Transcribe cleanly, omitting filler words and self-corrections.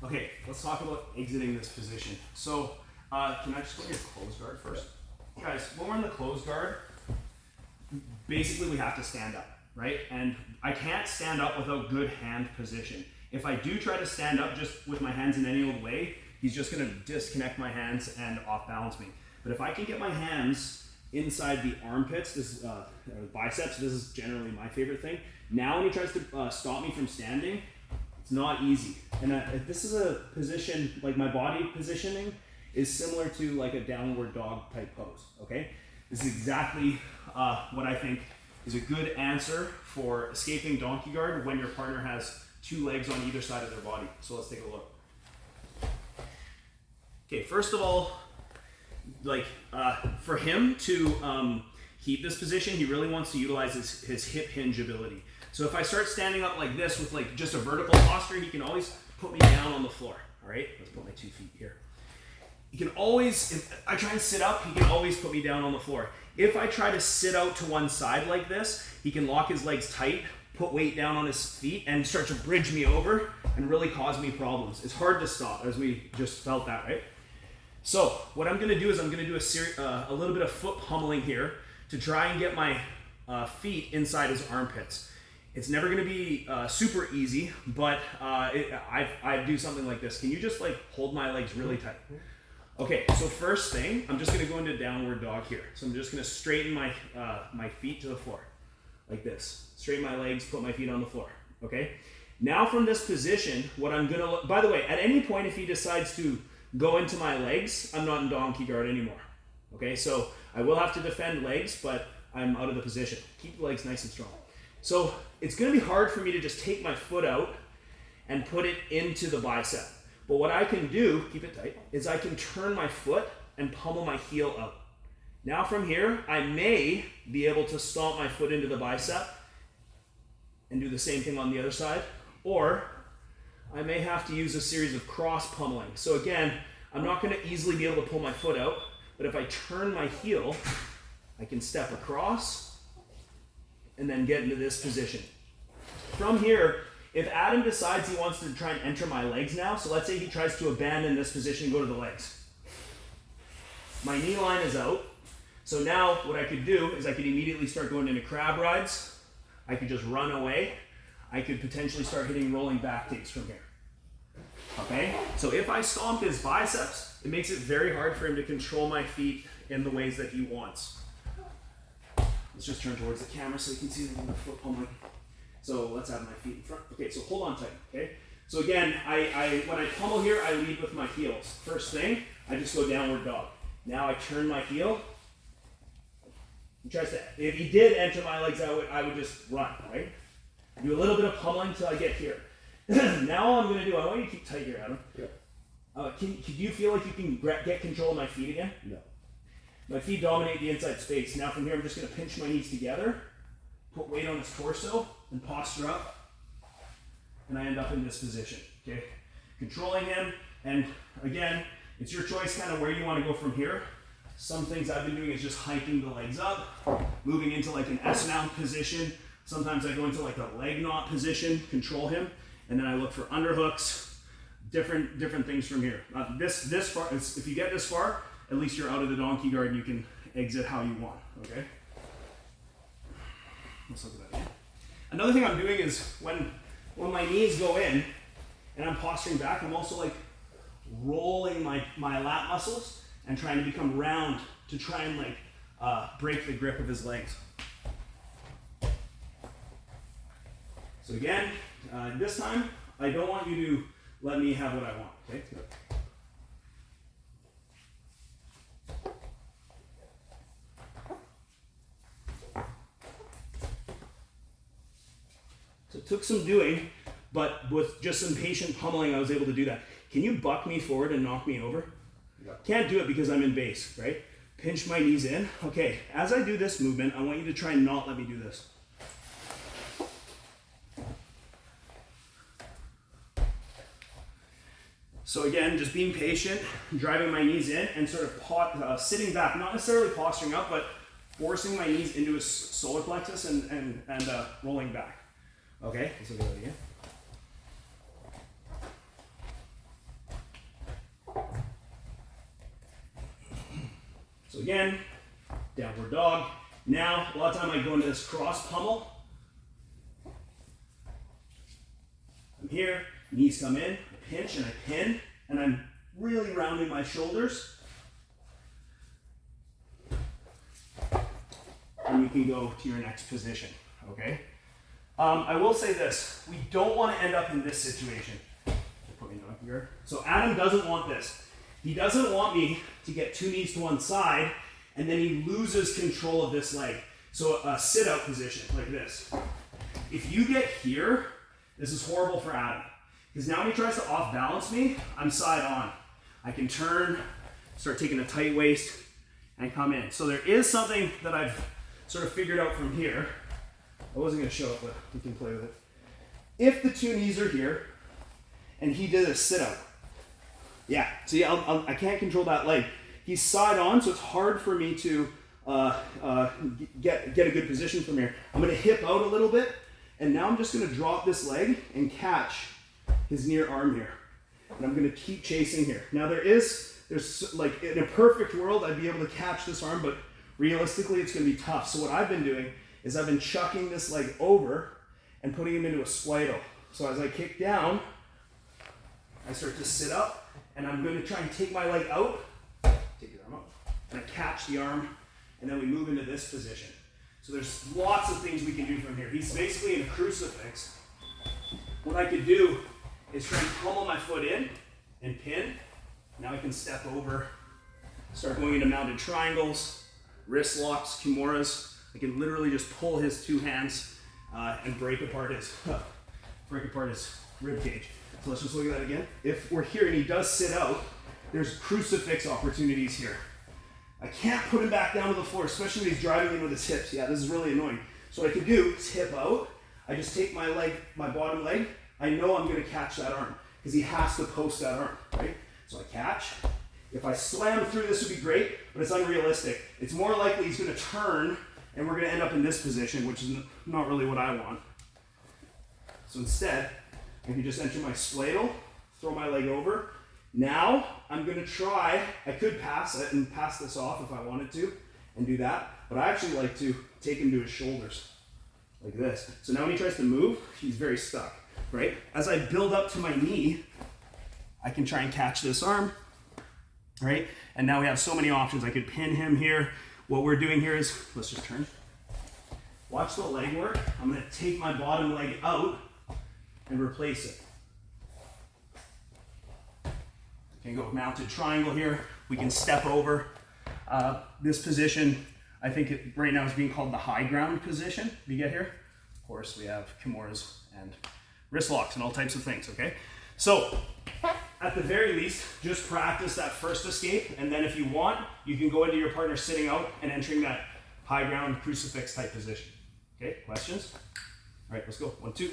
Okay, let's talk about exiting this position. So, can I just go in your closed guard first? Guys, when we're in the closed guard, basically we have to stand up, right? And I can't stand up without good hand position. If I do try to stand up just with my hands in any old way, he's just gonna disconnect my hands and off balance me. But if I can get my hands inside the armpits, this biceps, this is generally my favorite thing. Now when he tries to stop me from standing, it's not easy. And this is a position, like my body positioning is similar to like a downward dog type pose, okay? This is exactly what I think is a good answer for escaping donkey guard when your partner has two legs on either side of their body. So let's take a look. Okay, first of all, like for him to keep this position, he really wants to utilize his hip hinge ability. So if I start standing up like this with like just a vertical posture, he can always put me down on the floor. All right, let's put my 2 feet here. He can always, if I try and sit up, he can always put me down on the floor. If I try to sit out to one side like this, he can lock his legs tight, put weight down on his feet, and start to bridge me over and really cause me problems. It's hard to stop, as we just felt that, right? So what I'm gonna do is I'm gonna do a little bit of foot pummeling here to try and get my feet inside his armpits. It's never gonna be super easy, but I do something like this. Can you just like hold my legs really tight? Okay, so first thing, I'm just gonna go into downward dog here. So I'm just gonna straighten my, my feet to the floor, like this. Straighten my legs, put my feet on the floor, okay? Now from this position, what I'm gonna look, by the way, at any point if he decides to go into my legs, I'm not in donkey guard anymore, okay? So I will have to defend legs, but I'm out of the position. Keep the legs nice and strong. So it's gonna be hard for me to just take my foot out and put it into the bicep. But what I can do, keep it tight, is I can turn my foot and pummel my heel out. Now from here, I may be able to stomp my foot into the bicep and do the same thing on the other side, or I may have to use a series of cross pummeling. So again, I'm not gonna easily be able to pull my foot out, but if I turn my heel, I can step across and then get into this position. From here, if Adam decides he wants to try and enter my legs now, so let's say he tries to abandon this position and go to the legs. My knee line is out. So now what I could do is I could immediately start going into crab rides. I could just run away. I could potentially start hitting rolling back takes from here. Okay? So if I stomp his biceps, it makes it very hard for him to control my feet in the ways that he wants. Let's just turn towards the camera so you can see the foot pummeling. So let's have my feet in front. Okay, so hold on tight, okay? So again, when I pummel here, I lead with my heels. First thing, I just go downward dog. Now I turn my heel. He tries to, if he did enter my legs, I would just run, right? Do a little bit of pummeling until I get here. Now all I'm gonna do, I want you to keep tight here, Adam. Yeah. Can you feel like you can get control of my feet again? No. My feet dominate the inside space. Now from here, I'm just gonna pinch my knees together, put weight on his torso, and posture up, and I end up in this position, okay? Controlling him, and again, it's your choice kind of where you want to go from here. Some things I've been doing is just hiking the legs up, moving into like an S-mount position. Sometimes I go into like a leg knot position, control him, and then I look for underhooks, different things from here. This far, if you get this far, at least you're out of the donkey guard and you can exit how you want, okay? Let's look at that again. Another thing I'm doing is when my knees go in and I'm posturing back, I'm also like rolling my lat muscles and trying to become round to try and like break the grip of his legs. So again, this time, I don't want you to let me have what I want, okay? So it took some doing, but with just some patient pummeling, I was able to do that. Can you buck me forward and knock me over? Yeah. Can't do it because I'm in base, right? Pinch my knees in. Okay, as I do this movement, I want you to try and not let me do this. So again, just being patient, driving my knees in and sort of sitting back, not necessarily posturing up, but forcing my knees into a solar plexus and rolling back. Okay, let's look at that again. So again, downward dog. Now, a lot of time I go into this cross pummel. I'm here, knees come in, I pinch and I pin, and I'm really rounding my shoulders. And you can go to your next position, okay? I will say this, we don't want to end up in this situation. Put me down here. So Adam doesn't want this. He doesn't want me to get two knees to one side and then he loses control of this leg. So a sit-out position like this. If you get here, this is horrible for Adam. Because now when he tries to off-balance me, I'm side on. I can turn, start taking a tight waist, and come in. So there is something that I've sort of figured out from here. I wasn't going to show it, but we can play with it. If the two knees are here, and he did a sit-out, yeah, see, I can't control that leg. He's side on, so it's hard for me to get a good position from here. I'm going to hip out a little bit, and now I'm just going to drop this leg and catch his near arm here. And I'm going to keep chasing here. Now there's like, in a perfect world, I'd be able to catch this arm, but realistically, it's going to be tough. So what I've been doing is I've been chucking this leg over and putting him into a splital. So as I kick down, I start to sit up, and I'm going to try and take my leg out, take your arm out, and I catch the arm, and then we move into this position. So there's lots of things we can do from here. He's basically in a crucifix. What I could do is try and pummel my foot in and pin. Now I can step over, start going into mounted triangles, wrist locks, kimuras. I can literally just pull his two hands and break apart his rib cage. So let's just look at that again. If we're here and he does sit out, there's crucifix opportunities here. I can't put him back down to the floor, especially when he's driving in with his hips. Yeah, this is really annoying. So what I can do is hip out. I just take my leg, my bottom leg. I know I'm going to catch that arm because he has to post that arm, right? So I catch. If I slam through, this would be great, but it's unrealistic. It's more likely he's going to turn and we're going to end up in this position, which is not really what I want. So instead, I can just enter my splital, throw my leg over. Now I'm going to try, I could pass it and pass this off if I wanted to and do that, but I actually like to take him to his shoulders like this. So now when he tries to move, he's very stuck, right? As I build up to my knee, I can try and catch this arm, right? And now we have so many options. I could pin him here. What we're doing here is, let's just turn. Watch the leg work. I'm going to take my bottom leg out and replace it. We can go mounted triangle here. We can step over. This position, I think right now is being called the high ground position. You get here? Of course, we have kimuras and wrist locks and all types of things, okay? So, at the very least, just practice that first escape, and then if you want, you can go into your partner sitting out and entering that high ground crucifix type position. Okay, questions? All right, let's go. 1, 2.